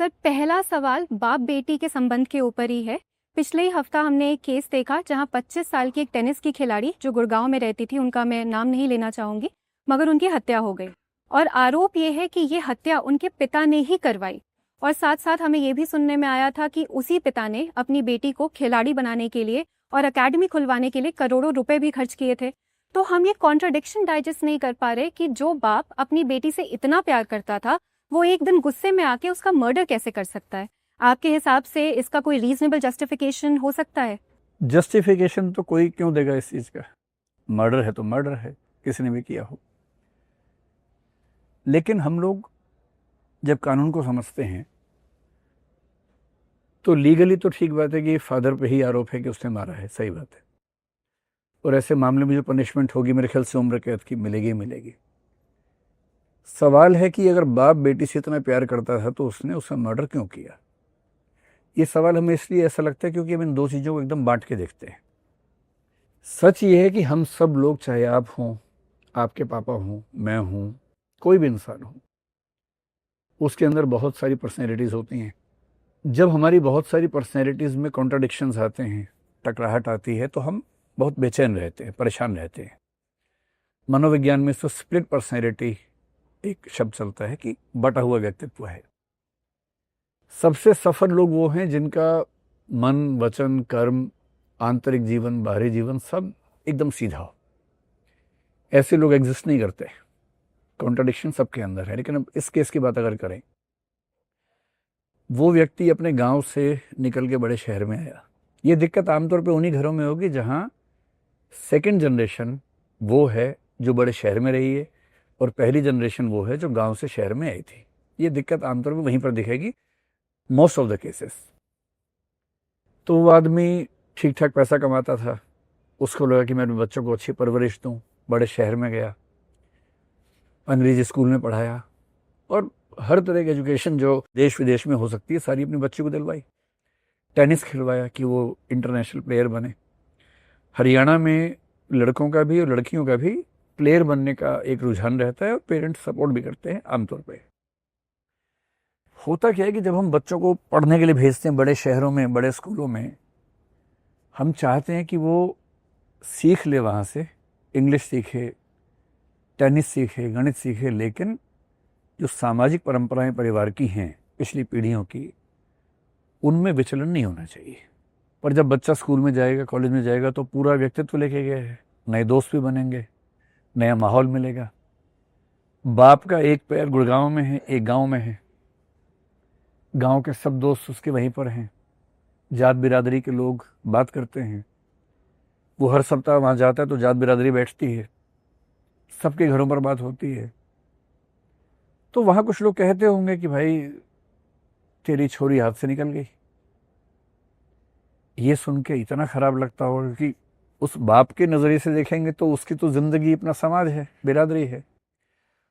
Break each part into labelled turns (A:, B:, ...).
A: Sir पहला सवाल बाप बेटी के संबंध के ऊपर ही है। पिछले ही हफ्ता हमने एक केस देखा जहां 25 साल की एक टेनिस की खिलाड़ी जो गुड़गांव में रहती थी, उनका मैं नाम नहीं लेना चाहूंगी, मगर उनकी हत्या हो गई और आरोप ये है कि ये हत्या उनके पिता ने ही करवाई। और साथ साथ हमें ये भी सुनने में आया था कि उसी पिता ने अपनी बेटी को खिलाड़ी बनाने के लिए और एकेडमी खुलवाने के लिए करोड़ों रुपए भी खर्च किए थे। तो हम ये कॉन्ट्रडिक्शन डाइजेस्ट नहीं कर पा रहे कि जो बाप अपनी बेटी से इतना प्यार करता था वो एक दिन गुस्से में आके उसका मर्डर कैसे कर सकता है। आपके हिसाब से इसका कोई रीजनेबल जस्टिफिकेशन हो सकता है?
B: जस्टिफिकेशन तो कोई क्यों देगा इस चीज़ का। मर्डर है तो मर्डर है, किसी ने भी किया हो। लेकिन हम लोग जब कानून को समझते हैं तो लीगली तो ठीक बात है कि फादर पे ही आरोप है कि उसने मारा है, सही बात है। और ऐसे मामले में जो पनिशमेंट होगी मेरे ख्याल से उम्र कैद की मिलेगी ही मिलेगी। सवाल है कि अगर बाप बेटी से इतना प्यार करता था तो उसने उसका मर्डर क्यों किया। ये सवाल हमें इसलिए ऐसा लगता है क्योंकि हम इन दो चीज़ों को एकदम बांट के देखते हैं। सच ये है कि हम सब लोग, चाहे आप हों, आपके पापा हों, मैं हूं, कोई भी इंसान हो, उसके अंदर बहुत सारी पर्सनैलिटीज़ होती हैं। जब हमारी बहुत सारी पर्सनैलिटीज़ में कॉन्ट्राडिक्शंस आते हैं, टकराहट आती है, तो हम बहुत बेचैन रहते हैं, परेशान रहते हैं। मनोविज्ञान में तो स्प्लिट पर्सनैलिटी एक शब्द चलता है कि बटा हुआ व्यक्तित्व है। सबसे सफल लोग वो हैं जिनका मन, वचन, कर्म, आंतरिक जीवन, बाहरी जीवन सब एकदम सीधा हो। ऐसे लोग एग्जिस्ट नहीं करते। कॉन्ट्राडिक्शन सबके अंदर है। लेकिन अब इस केस की बात अगर करें, वो व्यक्ति अपने गांव से निकल के बड़े शहर में आया। ये दिक्कत आमतौर पे उन्हीं घरों में होगी जहां सेकंड जनरेशन वो है जो बड़े शहर में रही है और पहली जनरेशन वो है जो गांव से शहर में आई थी। ये दिक्कत आमतौर पे वहीं पर दिखेगी, मोस्ट ऑफ द केसेस। तो वो आदमी ठीक ठाक पैसा कमाता था, उसको लगा कि मैं अपने बच्चों को अच्छी परवरिश दूं, बड़े शहर में गया, अंग्रेजी स्कूल में पढ़ाया और हर तरह की एजुकेशन जो देश विदेश में हो सकती है सारी अपने बच्चे को दिलवाई। टेनिस खिलवाया कि वो इंटरनेशनल प्लेयर बने। हरियाणा में लड़कों का भी और लड़कियों का भी प्लेयर बनने का एक रुझान रहता है और पेरेंट्स सपोर्ट भी करते हैं आमतौर पे। होता क्या है कि जब हम बच्चों को पढ़ने के लिए भेजते हैं बड़े शहरों में, बड़े स्कूलों में, हम चाहते हैं कि वो सीख ले, वहाँ से इंग्लिश सीखे, टेनिस सीखे, गणित सीखे, लेकिन जो सामाजिक परंपराएं परिवार की हैं पिछली पीढ़ियों की, उनमें विचलन नहीं होना चाहिए। पर जब बच्चा स्कूल में जाएगा, कॉलेज में जाएगा, तो पूरा व्यक्तित्व लेके गया है, नए दोस्त भी बनेंगे, नया माहौल मिलेगा। बाप का एक पैर गुड़गांव में है, एक गांव में है, गांव के सब दोस्त उसके वहीं पर हैं, जात बिरादरी के लोग बात करते हैं, वो हर सप्ताह वहाँ जाता है तो जात बिरादरी बैठती है, सबके घरों पर बात होती है। तो वहाँ कुछ लोग कहते होंगे कि भाई तेरी छोरी हाथ से निकल गई। ये सुन के इतना खराब लगता होगा कि उस बाप के नज़रिए से देखेंगे तो उसकी तो ज़िंदगी अपना समाज है, बिरादरी है।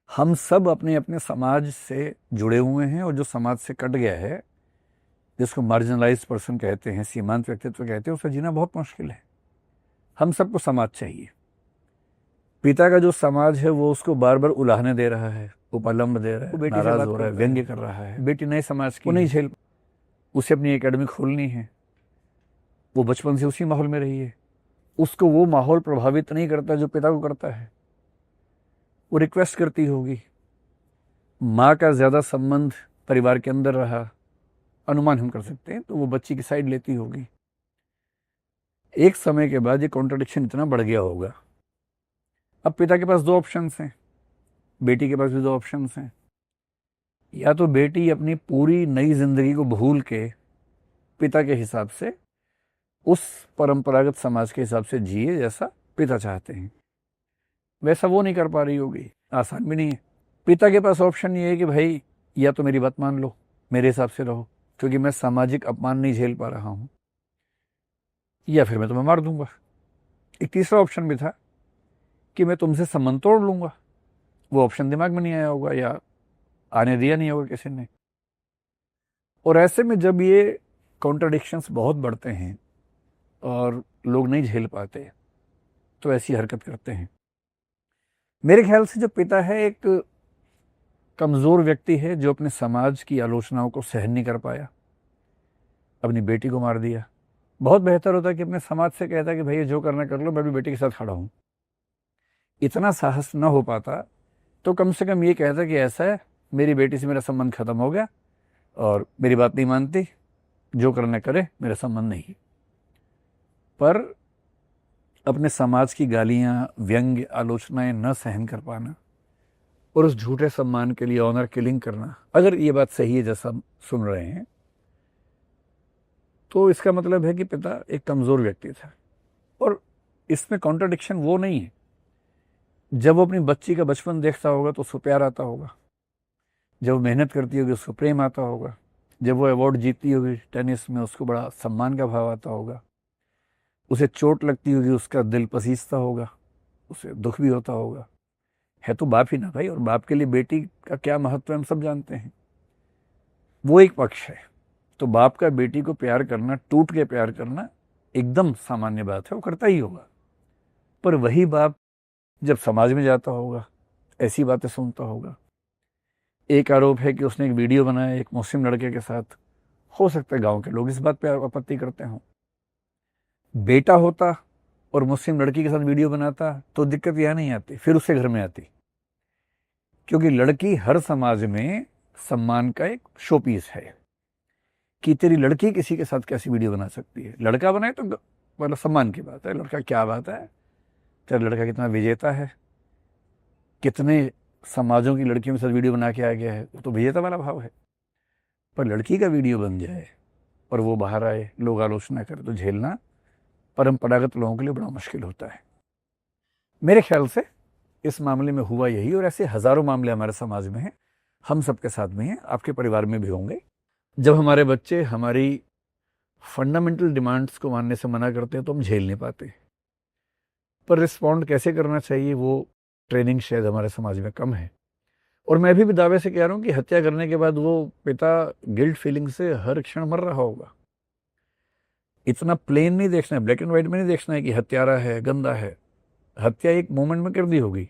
B: हम सब अपने अपने समाज से जुड़े हुए हैं और जो समाज से कट गया है, जिसको मार्जिनलाइज पर्सन कहते हैं, सीमांत व्यक्तित्व कहते हैं, उसका जीना बहुत मुश्किल है। हम सबको समाज चाहिए। पिता का जो समाज है वो उसको बार बार उलाहने दे रहा है, उपलम्ब दे रहा है, नाराज हो रहा है, व्यंग्य कर रहा है। बेटी नए समाज की, वो नहीं झेल, उसे अपनी एकेडमी खोलनी है, वो बचपन से उसी माहौल में रही है, उसको वो माहौल प्रभावित नहीं करता जो पिता को करता है। वो रिक्वेस्ट करती होगी, माँ का ज़्यादा संबंध परिवार के अंदर रहा, अनुमान हम कर सकते हैं, तो वो बच्ची की साइड लेती होगी। एक समय के बाद ये कॉन्ट्रडिक्शन इतना बढ़ गया होगा। अब पिता के पास दो ऑप्शंस हैं, बेटी के पास भी दो ऑप्शंस हैं। या तो बेटी अपनी पूरी नई जिंदगी को भूल के पिता के हिसाब से, उस परंपरागत समाज के हिसाब से जिए जैसा पिता चाहते हैं, वैसा वो नहीं कर पा रही होगी, आसान भी नहीं है। पिता के पास ऑप्शन ये है कि भाई या तो मेरी बात मान लो, मेरे हिसाब से रहो, क्योंकि मैं सामाजिक अपमान नहीं झेल पा रहा हूँ, या फिर मैं तुम्हें मार दूंगा। एक तीसरा ऑप्शन भी था कि मैं तुमसे संबंध तोड़ लूंगा। वो ऑप्शन दिमाग में नहीं आया होगा या आने दिया नहीं होगा किसी ने। और ऐसे में जब ये कॉन्ट्रडिक्शंस बहुत बढ़ते हैं और लोग नहीं झेल पाते तो ऐसी हरकत करते हैं। मेरे ख्याल से जो पिता है एक कमज़ोर व्यक्ति है जो अपने समाज की आलोचनाओं को सहन नहीं कर पाया, अपनी बेटी को मार दिया। बहुत बेहतर होता कि अपने समाज से कहता कि भैया जो करना कर लो, मैं भी बेटी के साथ खड़ा हूँ। इतना साहस न हो पाता तो कम से कम ये कहता कि ऐसा है, मेरी बेटी से मेरा संबंध खत्म हो गया और मेरी बात नहीं मानती, जो करना करे, मेरा संबंध नहीं। पर अपने समाज की गालियाँ, व्यंग्य, आलोचनाएं न सहन कर पाना और उस झूठे सम्मान के लिए ऑनर किलिंग करना, अगर ये बात सही है जैसा हम सुन रहे हैं, तो इसका मतलब है कि पिता एक कमज़ोर व्यक्ति था। और इसमें कॉन्ट्रडिक्शन वो नहीं है, जब वो अपनी बच्ची का बचपन देखता होगा तो उसको प्यार आता होगा, जब वो मेहनत करती होगी उसको प्रेम आता होगा, जब वो अवार्ड जीतती होगी टेनिस में उसको बड़ा सम्मान का भाव आता होगा, उसे चोट लगती होगी उसका दिल पसीजता होगा, उसे दुख भी होता होगा। है तो बाप ही ना भाई, और बाप के लिए बेटी का क्या महत्व है हम सब जानते हैं। वो एक पक्ष है। तो बाप का बेटी को प्यार करना, टूट के प्यार करना एकदम सामान्य बात है, वो करता ही होगा। पर वही बाप जब समाज में जाता होगा, ऐसी बातें सुनता होगा। एक आरोप है कि उसने एक वीडियो बनाया एक मुस्लिम लड़के के साथ। हो सकता है गांव के लोग इस बात पे आपत्ति करते हों। बेटा होता और मुस्लिम लड़की के साथ वीडियो बनाता तो दिक्कत यह नहीं आती, फिर उसके घर में आती। क्योंकि लड़की हर समाज में सम्मान का एक शो पीस है कि तेरी लड़की किसी के साथ कैसी वीडियो बना सकती है। लड़का बनाए तो मतलब सम्मान की बात है, लड़का क्या बात है, तेरा लड़का कितना विजेता है, कितने समाजों की लड़कियों के साथ वीडियो बना के आ गया है, वो तो विजेता वाला भाव है। पर लड़की का वीडियो बन जाए और वो बाहर आए, लोग आलोचना करें, तो झेलना परंपरागत लोगों के लिए बड़ा मुश्किल होता है। मेरे ख्याल से इस मामले में हुआ यही, और ऐसे हजारों मामले हमारे समाज में हैं, हम सबके साथ में हैं, आपके परिवार में भी होंगे। जब हमारे बच्चे हमारी फंडामेंटल डिमांड्स को मानने से मना करते हैं तो हम झेल नहीं पाते। पर रिस्पॉन्ड कैसे करना चाहिए वो ट्रेनिंग शायद हमारे समाज में कम है। और मैं भी दावे से कह रहा हूँ कि हत्या करने के बाद वो पिता गिल्ट फीलिंग से हर क्षण मर रहा होगा। इतना प्लेन नहीं देखना है, ब्लैक एंड व्हाइट में नहीं देखना है कि हत्यारा है, गंदा है। हत्या एक मोमेंट में कर दी होगी,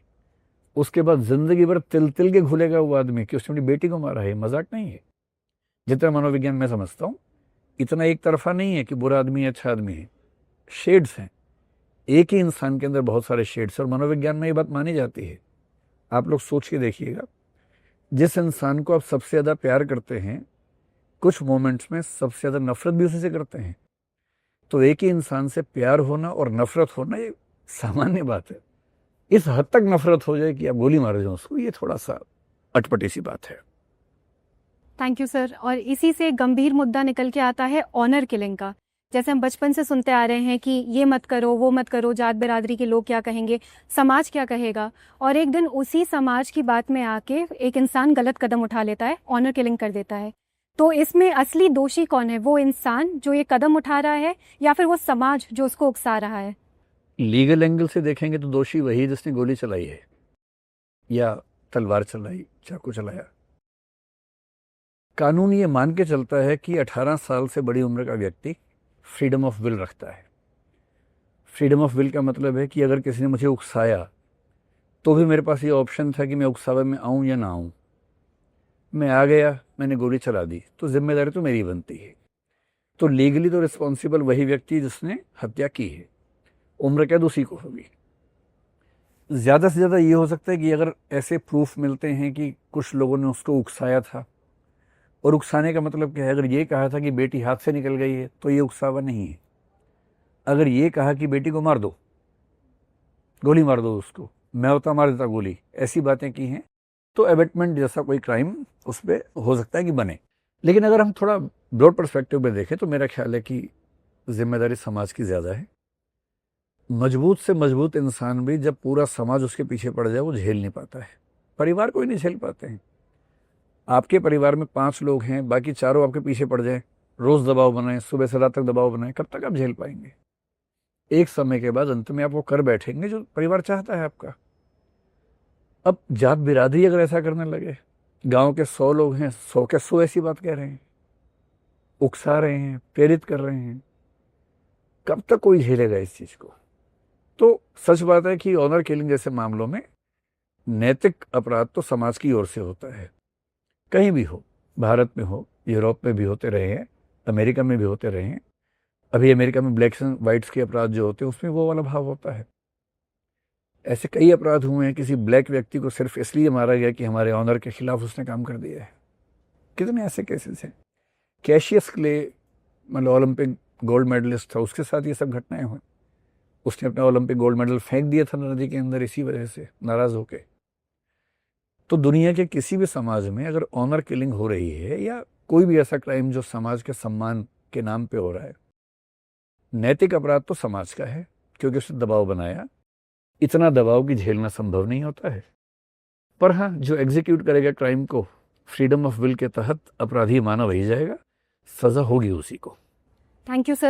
B: उसके बाद जिंदगी भर तिल तिल के घुलेगा वो आदमी कि उसने अपनी बेटी को मारा है। मजाक नहीं है। जितना मनोविज्ञान मैं समझता हूँ, इतना एक तरफा नहीं है कि बुरा आदमी है, अच्छा आदमी है। शेड्स हैं, एक ही इंसान के अंदर बहुत सारे शेड्स हैं, और मनोविज्ञान में ये बात मानी जाती है। आप लोग सोच के देखिएगा, जिस इंसान को आप सबसे ज़्यादा प्यार करते हैं, कुछ मोमेंट्स में सबसे ज़्यादा नफरत भी उसी से करते हैं। तो एक ही इंसान से प्यार होना और नफरत होना ये सामान्य बात है। इस हद तक नफरत हो जाए कि आप गोली मार जाओ उसको, ये थोड़ा सा अटपटी सी बात है।
A: Thank you sir. और इसी से एक गंभीर मुद्दा निकल के आता है ऑनर किलिंग का। जैसे हम बचपन से सुनते आ रहे हैं कि ये मत करो, वो मत करो, जात बिरादरी के लोग क्या कहेंगे, समाज क्या कहेगा, और एक दिन उसी समाज की बात में आके एक इंसान गलत कदम उठा लेता है, ऑनर किलिंग कर देता है। तो इसमें असली दोषी कौन है? वो इंसान जो ये कदम उठा रहा है, या फिर वो समाज जो उसको उकसा रहा है?
B: लीगल एंगल से देखेंगे तो दोषी वही जिसने गोली चलाई है, या तलवार चलाई, चाकू चलाया। कानून ये मान के चलता है कि 18 साल से बड़ी उम्र का व्यक्ति फ्रीडम ऑफ विल रखता है। फ्रीडम ऑफ विल का मतलब है कि अगर किसी ने मुझे उकसाया तो भी मेरे पास ये ऑप्शन था कि मैं उकसावे में आऊँ या ना आऊँ। मैं आ गया, मैंने गोली चला दी, तो जिम्मेदारी तो मेरी बनती है। तो लीगली तो रिस्पॉन्सिबल वही व्यक्ति जिसने हत्या की है, उम्र कैद उसी को होगी। ज़्यादा से ज़्यादा ये हो सकता है कि अगर ऐसे प्रूफ मिलते हैं कि कुछ लोगों ने उसको उकसाया था, और उकसाने का मतलब क्या है, अगर ये कहा था कि बेटी हाथ से निकल गई है तो ये उकसावा नहीं है। अगर ये कहा कि बेटी को मार दो, गोली मार दो उसको, मैं होता मार देता गोली, ऐसी बातें की हैं, तो एबेटमेंट जैसा कोई क्राइम उस पर हो सकता है कि बने। लेकिन अगर हम थोड़ा ब्रॉड पर्सपेक्टिव में देखें तो मेरा ख्याल है कि जिम्मेदारी समाज की ज़्यादा है। मजबूत से मजबूत इंसान भी जब पूरा समाज उसके पीछे पड़ जाए वो झेल नहीं पाता है। परिवार कोई नहीं झेल पाते हैं। आपके परिवार में 5 लोग हैं, बाकी चारों आपके पीछे पड़ जाए, रोज़ दबाव बनाए, सुबह से रात तक दबाव बनाए, कब तक आप झेल पाएंगे? एक समय के बाद अंत में आप वो कर बैठेंगे जो परिवार चाहता है आपका। अब जात बिरादरी अगर ऐसा करने लगे, गांव के 100 लोग हैं, 100 के 100 ऐसी बात कह रहे हैं, उकसा रहे हैं, प्रेरित कर रहे हैं, कब तक कोई झेलेगा इस चीज़ को? तो सच बात है कि ऑनर किलिंग जैसे मामलों में नैतिक अपराध तो समाज की ओर से होता है, कहीं भी हो, भारत में हो, यूरोप में भी होते रहे हैं, अमेरिका में भी होते रहे हैं। अभी अमेरिका में ब्लैक्स एंड वाइट्स के अपराध जो होते हैं उसमें वो वाला भाव होता है। ऐसे कई अपराध हुए हैं, किसी ब्लैक व्यक्ति को सिर्फ इसलिए मारा गया कि हमारे ऑनर के खिलाफ उसने काम कर दिया है। कितने ऐसे केसेस हैं। कैशियस क्ले मतलब ओलंपिक गोल्ड मेडलिस्ट था, उसके साथ ये सब घटनाएं हुई। उसने अपना ओलंपिक गोल्ड मेडल फेंक दिया था नदी के अंदर इसी वजह से, नाराज होके। तो दुनिया के किसी भी समाज में अगर ऑनर किलिंग हो रही है या कोई भी ऐसा क्राइम जो समाज के सम्मान के नाम पे हो रहा है, नैतिक अपराध तो समाज का है, क्योंकि उसने दबाव बनाया। इतना दबाव कि झेलना संभव नहीं होता है। पर हाँ, जो एग्जीक्यूट करेगा क्राइम को फ्रीडम ऑफ विल के तहत अपराधी माना वही जाएगा, सजा होगी उसी को।
A: Thank you sir.